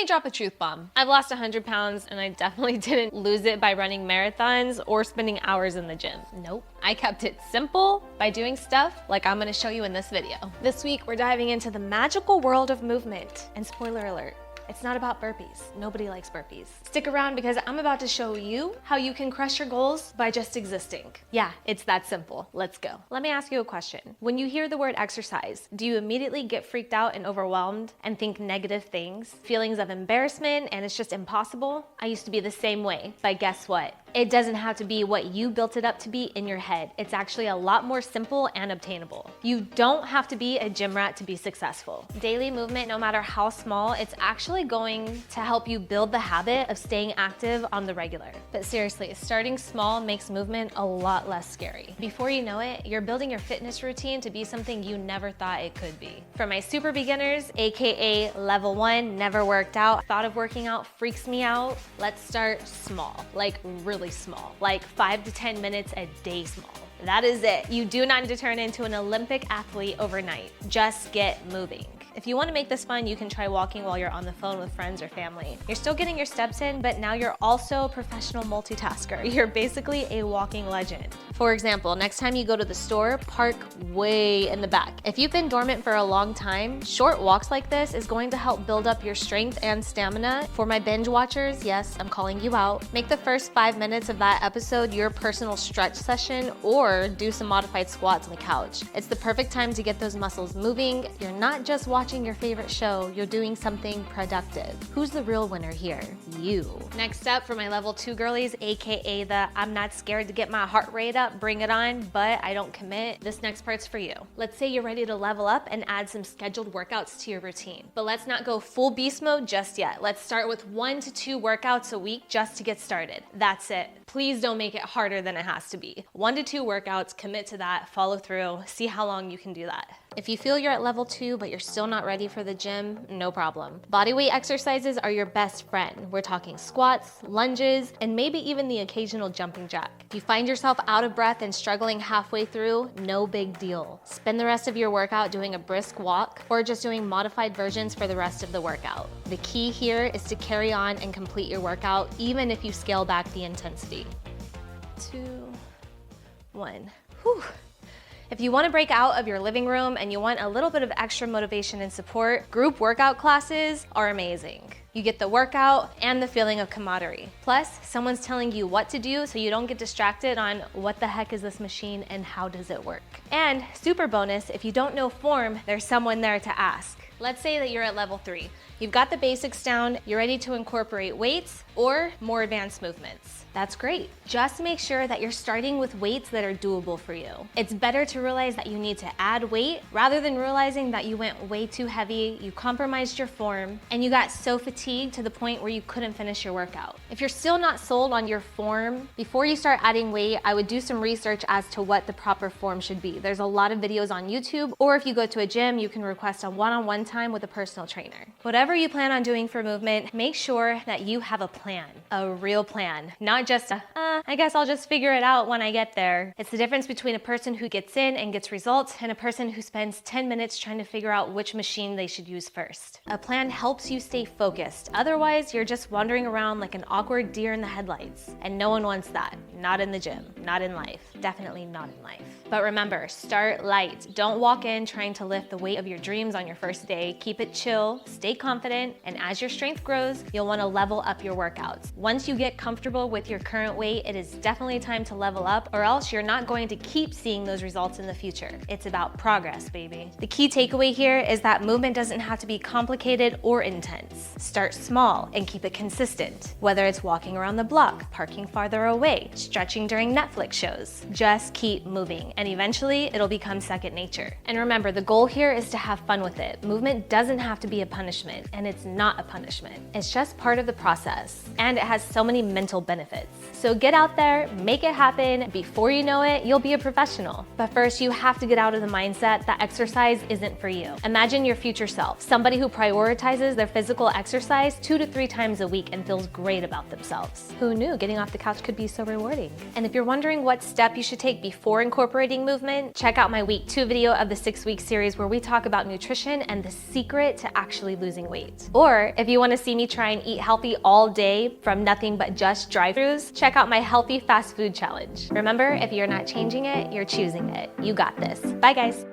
me drop a truth bomb. I've lost 100 pounds and I definitely didn't lose it by running marathons or spending hours in the gym. Nope. I kept it simple by doing stuff like I'm gonna show you in this video. This week, we're diving into the magical world of movement. And spoiler alert, it's not about burpees. Nobody likes burpees. Stick around because I'm about to show you how you can crush your goals by just existing. Yeah, it's that simple. Let's go. Let me ask you a question. When you hear the word exercise, do you immediately get freaked out and overwhelmed and think negative things? Feelings of embarrassment and it's just impossible? I used to be the same way, but guess what? It doesn't have to be what you built it up to be in your head. It's actually a lot more simple and obtainable. You don't have to be a gym rat to be successful. Daily movement, no matter how small, it's actually going to help you build the habit of staying active on the regular. But seriously, starting small makes movement a lot less scary. Before you know it, you're building your fitness routine to be something you never thought it could be. For my super beginners, AKA level 1, never worked out, thought of working out freaks me out, let's start small, like really small, like 5 to 10 minutes a day small. That is it. You do not need to turn into an Olympic athlete overnight. Just get moving. If you want to make this fun, you can try walking while you're on the phone with friends or family. You're still getting your steps in, but now you're also a professional multitasker. You're basically a walking legend. For example, next time you go to the store, park way in the back. If you've been dormant for a long time, short walks like this is going to help build up your strength and stamina. For my binge watchers, yes, I'm calling you out. Make the first 5 minutes of that episode your personal stretch session or do some modified squats on the couch. It's the perfect time to get those muscles moving. You're not just watching your favorite show, you're doing something productive. Who's the real winner here? You. Next up for my level 2 girlies, AKA the I'm not scared to get my heart rate up, bring it on, but I don't commit. This next part's for you. Let's say you're ready to level up and add some scheduled workouts to your routine. But let's not go full beast mode just yet. Let's start with 1 to 2 workouts a week just to get started. That's it. Please don't make it harder than it has to be. 1 to 2 workouts, commit to that, follow through, see how long you can do that. If you feel you're at level 2, but you're still not ready for the gym, no problem. Bodyweight exercises are your best friend. We're talking squats, lunges, and maybe even the occasional jumping jack. If you find yourself out of breath and struggling halfway through, no big deal. Spend the rest of your workout doing a brisk walk or just doing modified versions for the rest of the workout. The key here is to carry on and complete your workout, even if you scale back the intensity. 2, 1. Whew. If you want to break out of your living room and you want a little bit of extra motivation and support, group workout classes are amazing. You get the workout and the feeling of camaraderie. Plus, someone's telling you what to do so you don't get distracted on what the heck is this machine and how does it work. And super bonus, if you don't know form, there's someone there to ask. Let's say that you're at level 3. You've got the basics down, you're ready to incorporate weights or more advanced movements. That's great. Just make sure that you're starting with weights that are doable for you. It's better to realize that you need to add weight rather than realizing that you went way too heavy, you compromised your form, and you got so fatigued to the point where you couldn't finish your workout. If you're still not sold on your form, before you start adding weight, I would do some research as to what the proper form should be. There's a lot of videos on YouTube, or if you go to a gym, you can request a one-on-one time with a personal trainer. Whatever you plan on doing for movement, make sure that you have a plan, a real plan, not just a, I guess I'll just figure it out when I get there. It's the difference between a person who gets in and gets results and a person who spends 10 minutes trying to figure out which machine they should use first. A plan helps you stay focused. Otherwise, you're just wandering around like an awkward deer in the headlights. And no one wants that. Not in the gym, not in life. Definitely not in life. But remember, start light. Don't walk in trying to lift the weight of your dreams on your first day. Keep it chill, stay confident, and as your strength grows, you'll want to level up your workouts. Once you get comfortable with your current weight, it is definitely time to level up, or else you're not going to keep seeing those results in the future. It's about progress, baby. The key takeaway here is that movement doesn't have to be complicated or intense. Start small and keep it consistent. Whether it's walking around the block, parking farther away, stretching during Netflix shows, just keep moving, and eventually it'll become second nature. And remember, the goal here is to have fun with it. Movement doesn't have to be a punishment, and it's not a punishment. It's just part of the process, and it has so many mental benefits. So get out there, make it happen. Before you know it, you'll be a professional. But first, you have to get out of the mindset that exercise isn't for you. Imagine your future self, somebody who prioritizes their physical exercise 2 to 3 times a week and feels great about themselves. Who knew getting off the couch could be so rewarding? quitting. And if you're wondering what step you should take before incorporating movement, check out my week 2 video of the 6-week series where we talk about nutrition and the secret to actually losing weight. Or if you want to see me try and eat healthy all day from nothing but just drive-thrus, check out my healthy fast food challenge. Remember, if you're not changing it, you're choosing it. You got this. Bye guys.